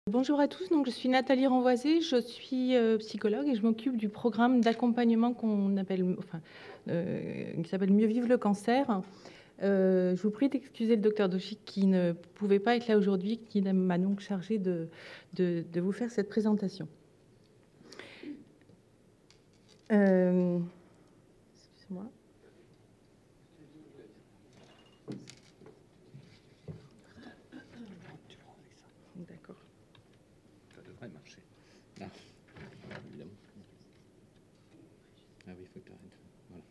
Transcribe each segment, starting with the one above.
Bonjour à tous, donc je suis Nathalie Renvoisé, je suis psychologue et je m'occupe du programme d'accompagnement qu'on appelle, qui s'appelle Mieux vivre le cancer. Je vous prie d'excuser le docteur Dochik qui ne pouvait pas être là aujourd'hui, qui m'a donc chargé de vous faire cette présentation. Excusez-moi. D'accord. Ça devrait marcher. Ah, évidemment. Ah oui, il faut que tu arrêtes. Voilà.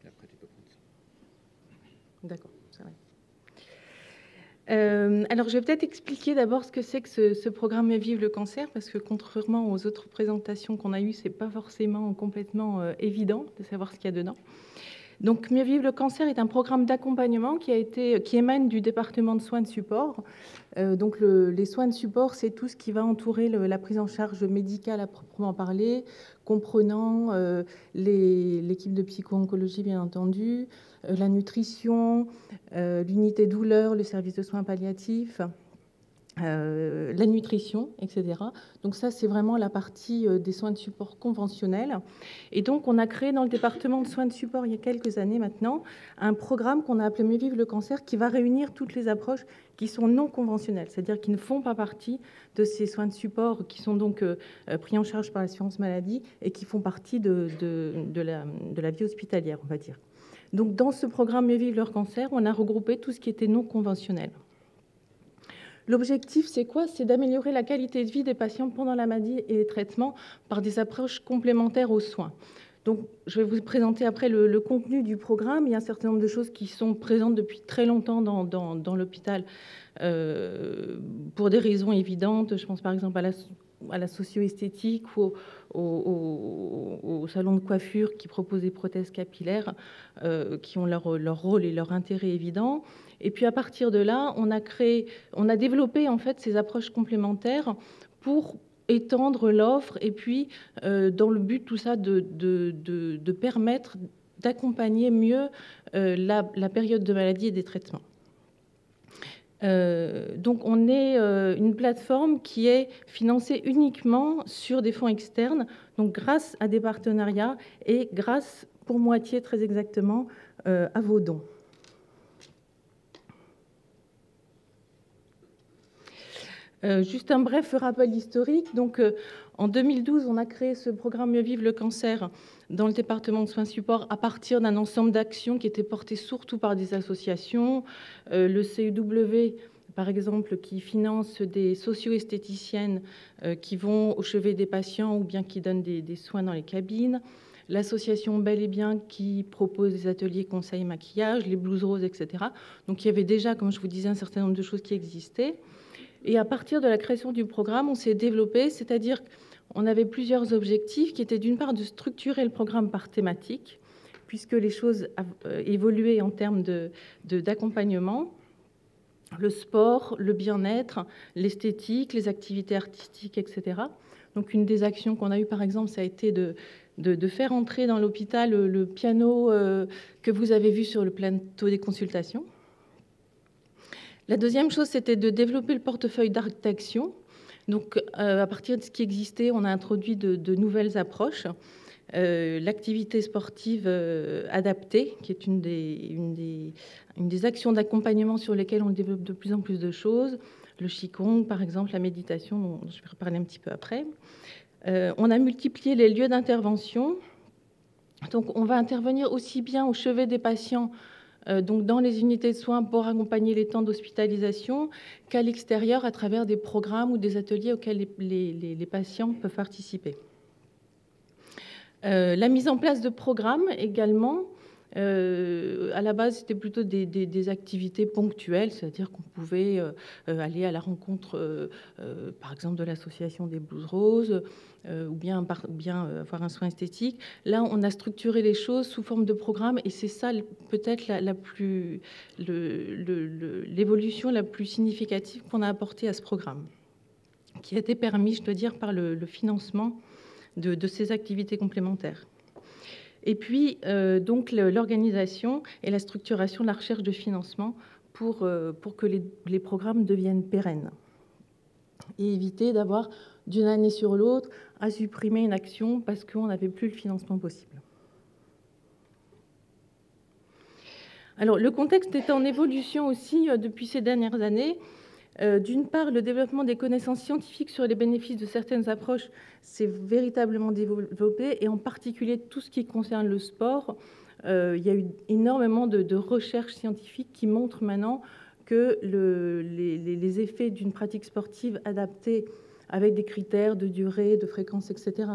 Et après, tu peux prendre ça. D'accord, ça va. Alors, je vais peut-être expliquer d'abord ce que c'est que ce programme Mieux vivre le cancer, parce que contrairement aux autres présentations qu'on a eues, c'est pas forcément complètement évident de savoir ce qu'il y a dedans. Donc, Mieux vivre le cancer est un programme d'accompagnement qui émane du département de soins de support. Donc, les soins de support, c'est tout ce qui va entourer la prise en charge médicale à proprement parler, comprenant l'équipe de psycho-oncologie, bien entendu, la nutrition, l'unité douleur, le service de soins palliatifs, la nutrition, etc. Donc ça, c'est vraiment la partie des soins de support conventionnels. Et donc, on a créé dans le département de soins de support, il y a quelques années maintenant, un programme qu'on a appelé Mieux vivre le cancer, qui va réunir toutes les approches qui sont non conventionnelles, c'est-à-dire qui ne font pas partie de ces soins de support, qui sont donc pris en charge par l'assurance maladie et qui font partie de la vie hospitalière, on va dire. Donc, dans ce programme Mieux vivre le cancer, on a regroupé tout ce qui était non conventionnel. L'objectif, c'est quoi? C'est d'améliorer la qualité de vie des patients pendant la maladie et les traitements par des approches complémentaires aux soins. Donc, je vais vous présenter après le contenu du programme. Il y a un certain nombre de choses qui sont présentes depuis très longtemps dans l'hôpital pour des raisons évidentes. Je pense par exemple à la socio-esthétique ou au salon de coiffure qui propose des prothèses capillaires qui ont leur rôle et leur intérêt évident. Et puis à partir de là, on a développé en fait ces approches complémentaires pour étendre l'offre et puis dans le but tout ça de permettre d'accompagner mieux la période de maladie et des traitements. Donc on est une plateforme qui est financée uniquement sur des fonds externes, donc grâce à des partenariats et grâce pour moitié très exactement à vos dons. Juste un bref rappel historique. Donc, en 2012, on a créé ce programme Mieux vivre le cancer dans le département de soins support à partir d'un ensemble d'actions qui étaient portées surtout par des associations. Le CEW, par exemple, qui finance des socio-esthéticiennes qui vont au chevet des patients ou bien qui donnent des soins dans les cabines. L'association Bel et Bien qui propose des ateliers conseils maquillage, les blouses roses, etc. Donc, il y avait déjà, comme je vous disais, un certain nombre de choses qui existaient. Et à partir de la création du programme, on s'est développé, c'est-à-dire qu'on avait plusieurs objectifs qui étaient d'une part de structurer le programme par thématique, puisque les choses évoluaient en termes d'accompagnement, le sport, le bien-être, l'esthétique, les activités artistiques, etc. Donc une des actions qu'on a eues, par exemple, ça a été de faire entrer dans l'hôpital le piano que vous avez vu sur le plateau des consultations. La deuxième chose, c'était de développer le portefeuille d'action. Donc, à partir de ce qui existait, on a introduit de nouvelles approches. L'activité sportive adaptée, qui est une des actions d'accompagnement sur lesquelles on développe de plus en plus de choses. Le Qigong, par exemple, la méditation, dont je vais reparler un petit peu après. On a multiplié les lieux d'intervention. Donc, on va intervenir aussi bien au chevet des patients, donc dans les unités de soins pour accompagner les temps d'hospitalisation, qu'à l'extérieur à travers des programmes ou des ateliers auxquels les patients peuvent participer. La mise en place de programmes également. À la base, c'était plutôt des activités ponctuelles, c'est-à-dire qu'on pouvait aller à la rencontre, par exemple, de l'association des blouses roses, ou bien avoir un soin esthétique. Là, on a structuré les choses sous forme de programme, et c'est ça peut-être l'évolution la plus significative qu'on a apportée à ce programme, qui a été permis, je dois dire, par le financement de ces activités complémentaires. Et puis, donc, l'organisation et la structuration de la recherche de financement pour que les programmes deviennent pérennes. et éviter d'avoir d'une année sur l'autre à supprimer une action parce qu'on n'avait plus le financement possible. Alors, le contexte est en évolution aussi depuis ces dernières années. D'une part, le développement des connaissances scientifiques sur les bénéfices de certaines approches s'est véritablement développé, et en particulier tout ce qui concerne le sport. Il y a eu énormément de recherches scientifiques qui montrent maintenant que les effets d'une pratique sportive adaptée avec des critères de durée, de fréquence, etc.,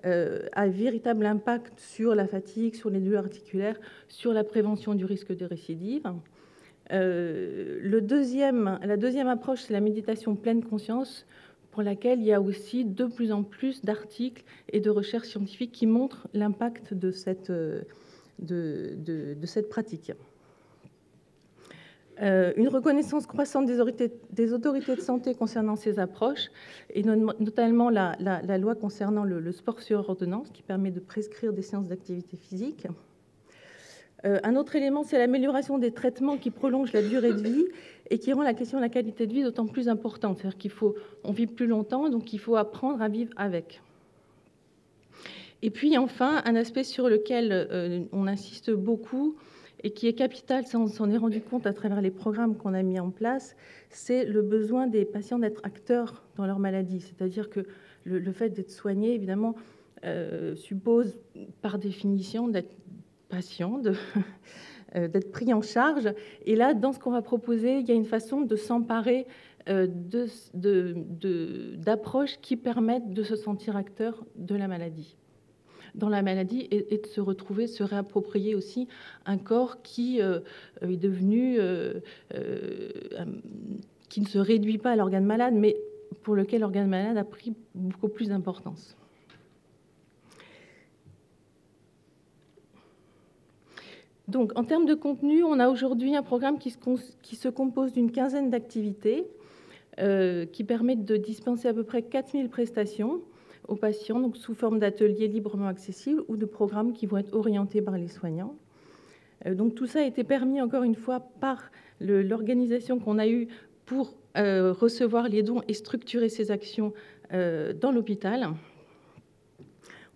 a un véritable impact sur la fatigue, sur les douleurs articulaires, sur la prévention du risque de récidive. La deuxième approche, c'est la méditation pleine conscience, pour laquelle il y a aussi de plus en plus d'articles et de recherches scientifiques qui montrent l'impact de cette pratique. Une reconnaissance croissante des autorités de santé concernant ces approches, et notamment la loi concernant le sport sur ordonnance, qui permet de prescrire des séances d'activité physique. Un autre élément, c'est l'amélioration des traitements qui prolongent la durée de vie et qui rend la question de la qualité de vie d'autant plus importante. C'est-à-dire qu'on vit plus longtemps, donc il faut apprendre à vivre avec. Et puis enfin, un aspect sur lequel on insiste beaucoup et qui est capital, ça on s'en est rendu compte à travers les programmes qu'on a mis en place, c'est le besoin des patients d'être acteurs dans leur maladie. C'est-à-dire que le fait d'être soigné, évidemment, suppose par définition d'être patient, d'être pris en charge. Et là, dans ce qu'on va proposer, il y a une façon de s'emparer d'approches qui permettent de se sentir acteur de la maladie. Dans la maladie, et de se retrouver, se réapproprier aussi un corps qui est devenu, qui ne se réduit pas à l'organe malade, mais pour lequel l'organe malade a pris beaucoup plus d'importance. Donc, en termes de contenu, on a aujourd'hui un programme qui se compose d'une quinzaine d'activités qui permettent de dispenser à peu près 4000 prestations aux patients, donc sous forme d'ateliers librement accessibles ou de programmes qui vont être orientés par les soignants. Donc, tout ça a été permis, encore une fois, par l'organisation qu'on a eue pour recevoir les dons et structurer ces actions dans l'hôpital.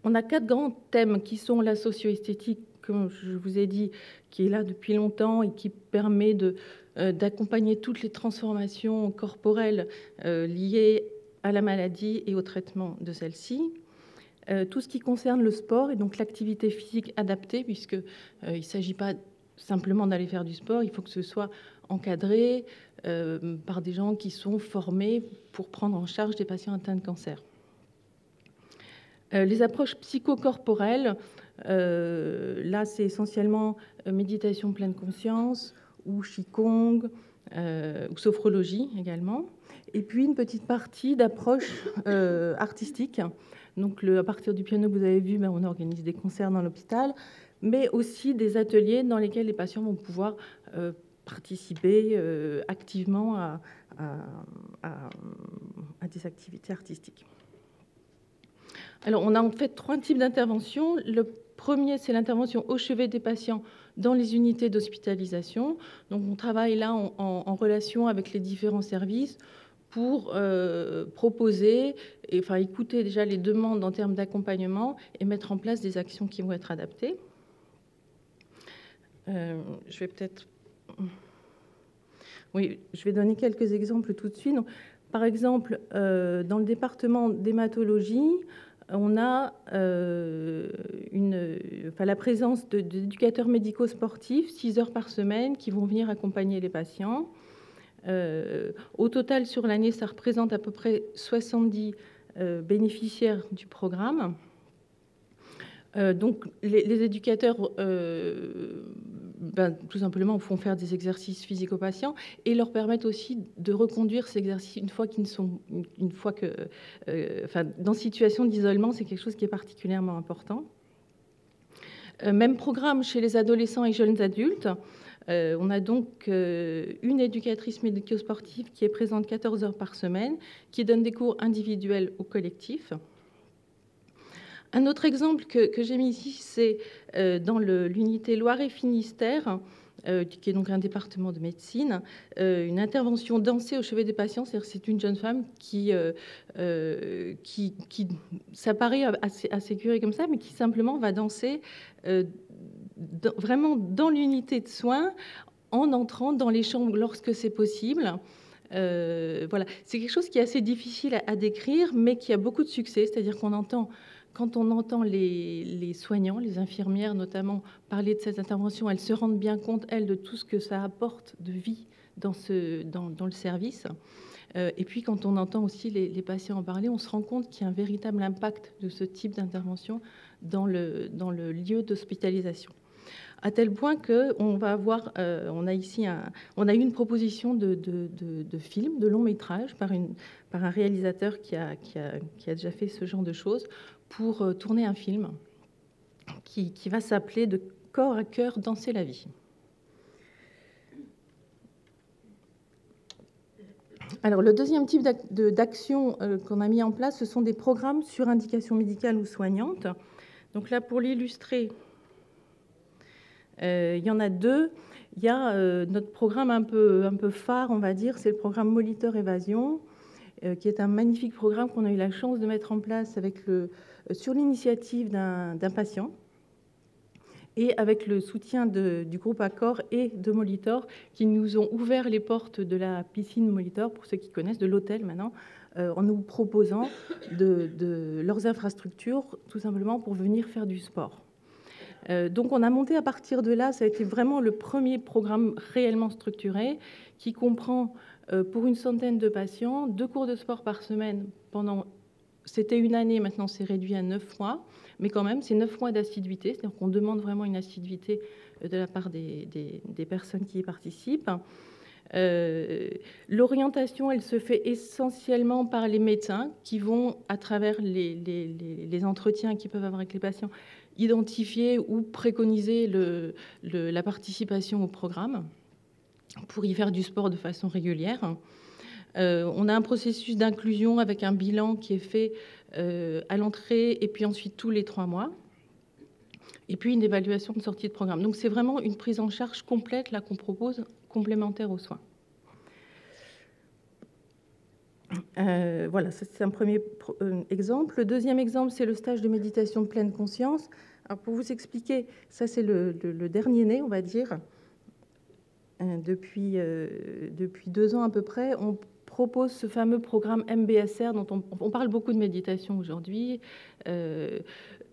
On a 4 grands thèmes qui sont la socio-esthétique, comme je vous ai dit, qui est là depuis longtemps et qui permet d'accompagner toutes les transformations corporelles liées à la maladie et au traitement de celle-ci. Tout ce qui concerne le sport et donc l'activité physique adaptée, puisqu'il ne s'agit pas simplement d'aller faire du sport, il faut que ce soit encadré par des gens qui sont formés pour prendre en charge des patients atteints de cancer. Les approches psychocorporelles, là c'est essentiellement méditation pleine conscience ou Qigong ou sophrologie également. Et puis une petite partie d'approche artistique. Donc à partir du piano que vous avez vu, on organise des concerts dans l'hôpital, mais aussi des ateliers dans lesquels les patients vont pouvoir participer activement à des activités artistiques. Alors, on a en fait 3 types d'interventions. Le premier, c'est l'intervention au chevet des patients dans les unités d'hospitalisation. Donc, on travaille là en relation avec les différents services pour proposer, écouter déjà les demandes en termes d'accompagnement et mettre en place des actions qui vont être adaptées. Je vais peut-être... Oui, je vais donner quelques exemples tout de suite. Donc, par exemple, dans le département d'hématologie, on a la présence d'éducateurs médico-sportifs, 6 heures par semaine, qui vont venir accompagner les patients. Au total, sur l'année, ça représente à peu près 70 bénéficiaires du programme. Donc, les éducateurs, tout simplement, font faire des exercices physiques aux patients et leur permettent aussi de reconduire ces exercices dans situation d'isolement, c'est quelque chose qui est particulièrement important. Même programme chez les adolescents et jeunes adultes. On a donc une éducatrice médico-sportive qui est présente 14 heures par semaine, qui donne des cours individuels ou collectifs. Un autre exemple que j'ai mis ici, c'est dans l'unité Loire et Finistère. qui est donc un département de médecine, une intervention dansée au chevet des patients. C'est-à-dire que c'est une jeune femme qui ça paraît assez curé comme ça, mais qui simplement va danser vraiment dans l'unité de soins, en entrant dans les chambres lorsque c'est possible. Voilà. C'est quelque chose qui est assez difficile à décrire, mais qui a beaucoup de succès. C'est-à-dire quand on entend les soignants, les infirmières notamment, parler de cette intervention, elles se rendent bien compte, elles, de tout ce que ça apporte de vie dans le service. Et puis quand on entend aussi les patients en parler, on se rend compte qu'il y a un véritable impact de ce type d'intervention dans le lieu d'hospitalisation. À tel point qu'on va avoir, on a eu une proposition de film, de long métrage, par un réalisateur qui a déjà fait ce genre de choses, pour tourner un film qui va s'appeler « De corps à cœur, danser la vie ». Alors, le deuxième type d'action qu'on a mis en place, ce sont des programmes sur indication médicale ou soignante. Donc là, pour l'illustrer, il y en a deux. Il y a notre programme un peu phare, on va dire, c'est le programme Molitor Évasion, qui est un magnifique programme qu'on a eu la chance de mettre en place sur l'initiative d'un patient et avec le soutien du groupe Accor et de Molitor, qui nous ont ouvert les portes de la piscine Molitor, pour ceux qui connaissent, de l'hôtel maintenant, en nous proposant de leurs infrastructures, tout simplement pour venir faire du sport. Donc on a monté à partir de là, ça a été vraiment le premier programme réellement structuré, qui comprend pour une centaine de patients 2 cours de sport par semaine pendant, c'était une année, maintenant c'est réduit à 9 mois, mais quand même c'est 9 mois d'assiduité, c'est-à-dire qu'on demande vraiment une assiduité de la part des personnes qui y participent. L'orientation, elle se fait essentiellement par les médecins qui vont, à travers les entretiens qu'ils peuvent avoir avec les patients, identifier ou préconiser la participation au programme pour y faire du sport de façon régulière. On a un processus d'inclusion avec un bilan qui est fait à l'entrée et puis ensuite tous les 3 mois. Et puis une évaluation de sortie de programme. Donc c'est vraiment une prise en charge complète là qu'on propose, complémentaire aux soins. Voilà, c'est un premier exemple. Le deuxième exemple, c'est le stage de méditation de pleine conscience. Alors pour vous expliquer, ça c'est le dernier né, on va dire. Depuis 2 ans à peu près, on propose ce fameux programme MBSR dont on parle beaucoup de méditation aujourd'hui.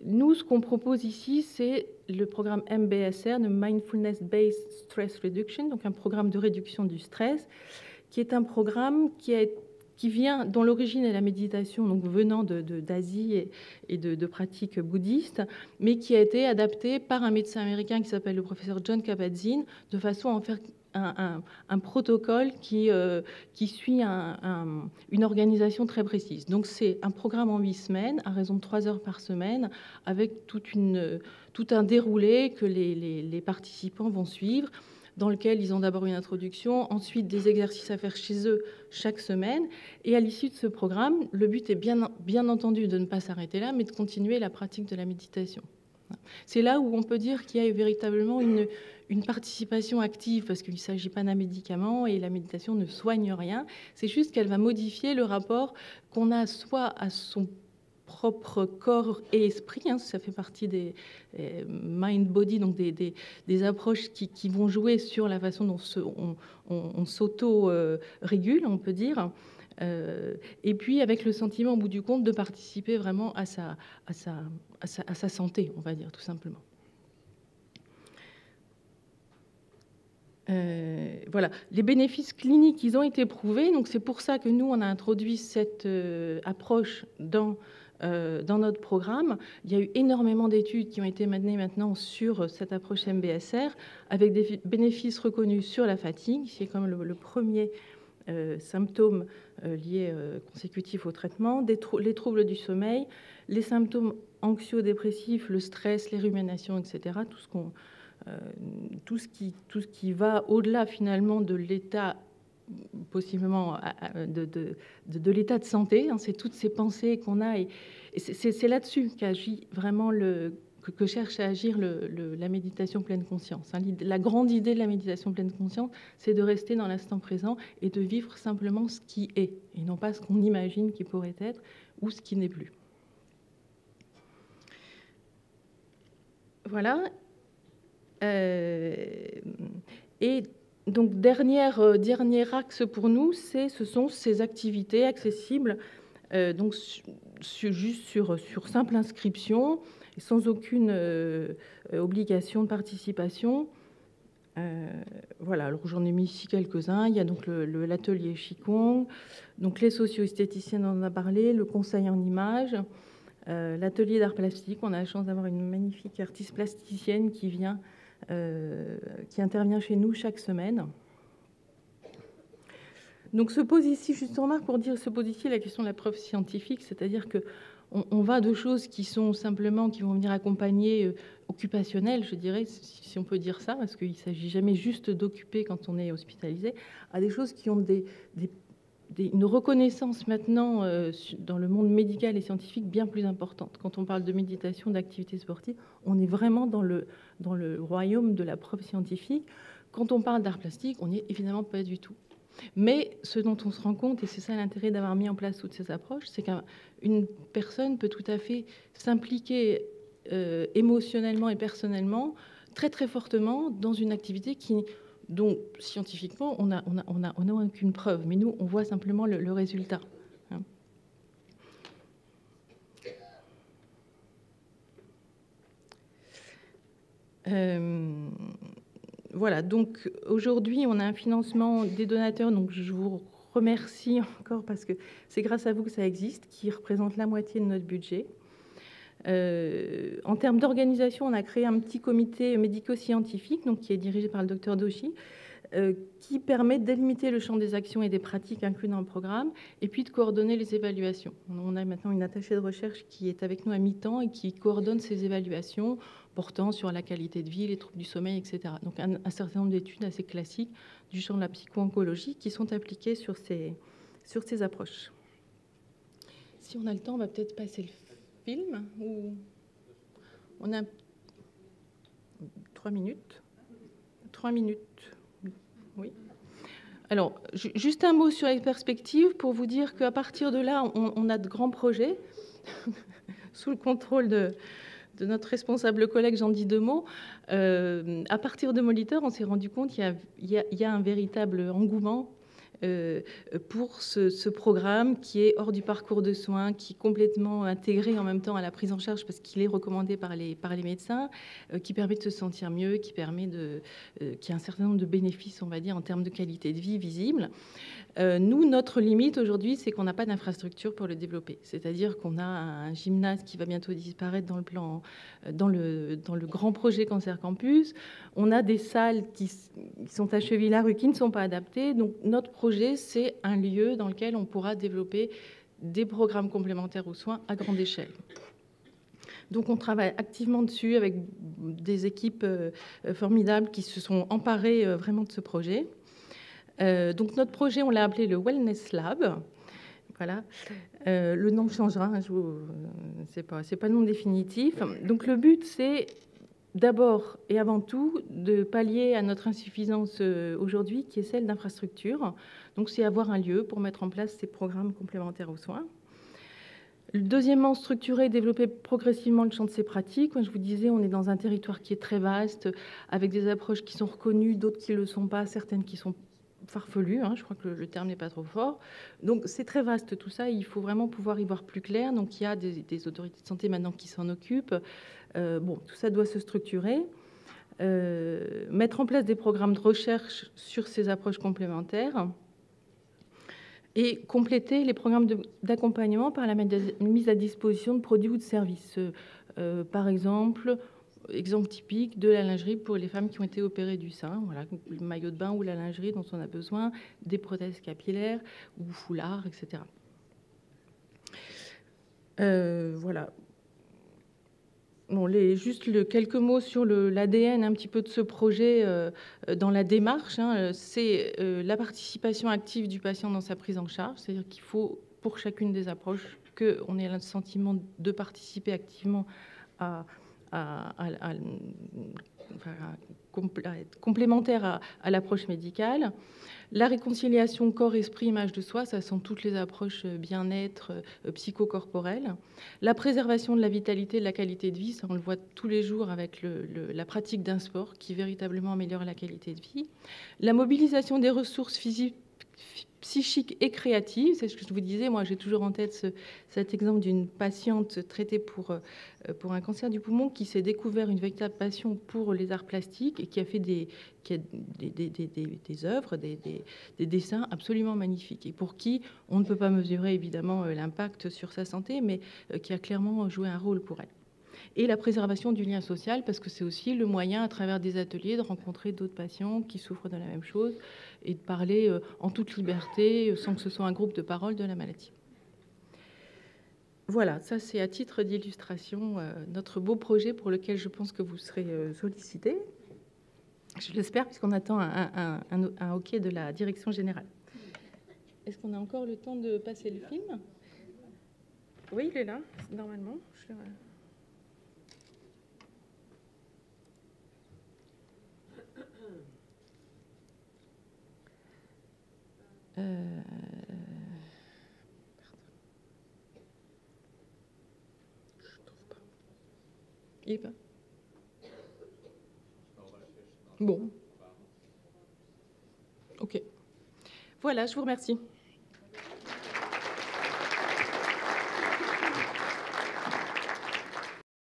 Nous, ce qu'on propose ici, c'est le programme MBSR, le Mindfulness Based Stress Reduction, donc un programme de réduction du stress, qui est un programme dont l'origine est la méditation, donc venant d'Asie et de pratiques bouddhistes, mais qui a été adapté par un médecin américain qui s'appelle le professeur Jon Kabat-Zinn, de façon à en faire un protocole qui suit une organisation très précise. Donc c'est un programme en 8 semaines, à raison de 3 heures par semaine, avec tout un déroulé que les participants vont suivre, dans lequel ils ont d'abord une introduction, ensuite des exercices à faire chez eux chaque semaine. Et à l'issue de ce programme, le but est bien entendu de ne pas s'arrêter là, mais de continuer la pratique de la méditation. C'est là où on peut dire qu'il y a véritablement une participation active, parce qu'il ne s'agit pas d'un médicament et la méditation ne soigne rien. C'est juste qu'elle va modifier le rapport qu'on a soit à son propre corps et esprit, hein, ça fait partie des mind-body, donc des approches qui vont jouer sur la façon dont on s'auto-régule, on peut dire. Et puis avec le sentiment, au bout du compte, de participer vraiment à sa santé, on va dire, tout simplement. Voilà, les bénéfices cliniques, ils ont été prouvés, donc c'est pour ça que nous, on a introduit cette approche dans notre programme. Il y a eu énormément d'études qui ont été menées maintenant sur cette approche MBSR, avec des bénéfices reconnus sur la fatigue, qui est comme le premier symptômes liés consécutifs au traitement, les troubles du sommeil, les symptômes anxio-dépressifs, le stress, les ruminations, etc. Tout ce qui va au-delà finalement de l'état possiblement de l'état de santé, hein, c'est toutes ces pensées qu'on a, et c'est là-dessus qu'agit vraiment que cherche à agir la méditation pleine conscience. Hein. La grande idée de la méditation pleine conscience, c'est de rester dans l'instant présent et de vivre simplement ce qui est, et non pas ce qu'on imagine qui pourrait être ou ce qui n'est plus. Voilà. Et donc, dernier axe pour nous, ce sont ces activités accessibles, donc juste sur simple inscription, sans aucune obligation de participation. Voilà, alors j'en ai mis ici quelques-uns. Il y a donc l'atelier Qigong, donc les socio-esthéticiennes, on en a parlé, le conseil en images, l'atelier d'art plastique. On a la chance d'avoir une magnifique artiste plasticienne qui intervient chez nous chaque semaine. Donc se pose ici, juste en remarque pour dire, se pose ici la question de la preuve scientifique, c'est-à-dire que on va de choses qui sont simplement, qui vont venir accompagner occupationnelles, je dirais, si on peut dire ça, parce qu'il ne s'agit jamais juste d'occuper quand on est hospitalisé, à des choses qui ont une reconnaissance maintenant dans le monde médical et scientifique bien plus importante. Quand on parle de méditation, d'activité sportive, on est vraiment dans le royaume de la preuve scientifique. Quand on parle d'art plastique, on n'y est évidemment pas du tout. Mais ce dont on se rend compte, et c'est ça l'intérêt d'avoir mis en place toutes ces approches, c'est qu'une personne peut tout à fait s'impliquer émotionnellement et personnellement très très fortement dans une activité dont scientifiquement on n'a aucune preuve, mais nous on voit simplement le résultat. Voilà, donc aujourd'hui, on a un financement des donateurs, donc je vous remercie encore parce que c'est grâce à vous que ça existe, qui représente la moitié de notre budget. En termes d'organisation, on a créé un petit comité médico-scientifique, donc qui est dirigé par le docteur Doshi, qui permet de délimiter le champ des actions et des pratiques inclus dans le programme, et puis de coordonner les évaluations. On a maintenant une attachée de recherche qui est avec nous à mi-temps et qui coordonne ces évaluations portant sur la qualité de vie, les troubles du sommeil, etc. Donc un certain nombre d'études assez classiques du champ de la psycho-oncologie qui sont appliquées sur ces approches. Si on a le temps, on va peut-être passer le film. Ou on a 3 minutes. 3 minutes. Oui. Alors, juste un mot sur les perspectives pour vous dire qu'à partir de là, on a de grands projets sous le contrôle de notre responsable collègue Jean-Di Demeaux. À partir de Molitor, on s'est rendu compte qu'il y a un véritable engouement pour ce programme qui est hors du parcours de soins, qui est complètement intégré en même temps à la prise en charge parce qu'il est recommandé par les médecins, qui permet de se sentir mieux, qui a un certain nombre de bénéfices, on va dire, en termes de qualité de vie visible. Nous, notre limite aujourd'hui, c'est qu'on n'a pas d'infrastructure pour le développer. C'est-à-dire qu'on a un gymnase qui va bientôt disparaître dans le grand projet Cancer Campus. On a des salles qui sont à Chevillard qui ne sont pas adaptées. Donc, notre projet, c'est un lieu dans lequel on pourra développer des programmes complémentaires aux soins à grande échelle. Donc, on travaille activement dessus avec des équipes formidables qui se sont emparées vraiment de ce projet. Donc notre projet, on l'a appelé le Wellness Lab. Voilà. Le nom changera, hein, c'est pas le nom définitif. Donc le but, c'est d'abord et avant tout de pallier à notre insuffisance aujourd'hui, qui est celle d'infrastructures. Donc c'est avoir un lieu pour mettre en place ces programmes complémentaires aux soins. Deuxièmement, structurer et développer progressivement le champ de ces pratiques. Comme je vous disais, on est dans un territoire qui est très vaste, avec des approches qui sont reconnues, d'autres qui ne le sont pas, certaines qui sont farfelu, hein, je crois que le terme n'est pas trop fort. Donc c'est très vaste tout ça, il faut vraiment pouvoir y voir plus clair. Donc il y a des autorités de santé maintenant qui s'en occupent. Tout ça doit se structurer. Mettre en place des programmes de recherche sur ces approches complémentaires et compléter les programmes d'accompagnement par la mise à disposition de produits ou de services. Par exemple typique de la lingerie pour les femmes qui ont été opérées du sein, voilà, le maillot de bain ou la lingerie dont on a besoin, des prothèses capillaires ou foulards, etc. Voilà. Bon, juste quelques mots sur l'ADN un petit peu de ce projet dans la démarche. Hein, c'est la participation active du patient dans sa prise en charge, c'est-à-dire qu'il faut, pour chacune des approches, qu'on ait le sentiment de participer activement à être complémentaire à l'approche médicale. La réconciliation corps-esprit, image de soi, ça sont toutes les approches bien-être psychocorporelles. La préservation de la vitalité, de la qualité de vie, ça on le voit tous les jours avec la pratique d'un sport qui véritablement améliore la qualité de vie. La mobilisation des ressources physiques, psychiques et créatives, c'est ce que je vous disais, moi j'ai toujours en tête cet exemple d'une patiente traitée pour un cancer du poumon qui s'est découvert une véritable passion pour les arts plastiques et qui a fait des œuvres, des dessins absolument magnifiques et pour qui on ne peut pas mesurer évidemment l'impact sur sa santé, mais qui a clairement joué un rôle pour elle. Et la préservation du lien social, parce que c'est aussi le moyen, à travers des ateliers, de rencontrer d'autres patients qui souffrent de la même chose et de parler en toute liberté, sans que ce soit un groupe de parole de la maladie. Voilà, ça c'est à titre d'illustration notre beau projet pour lequel je pense que vous serez sollicités. Je l'espère, puisqu'on attend un OK de la direction générale. Est-ce qu'on a encore le temps de passer le film? Oui, il est là, normalement. Il est pas. Bon. OK. Voilà, je vous remercie.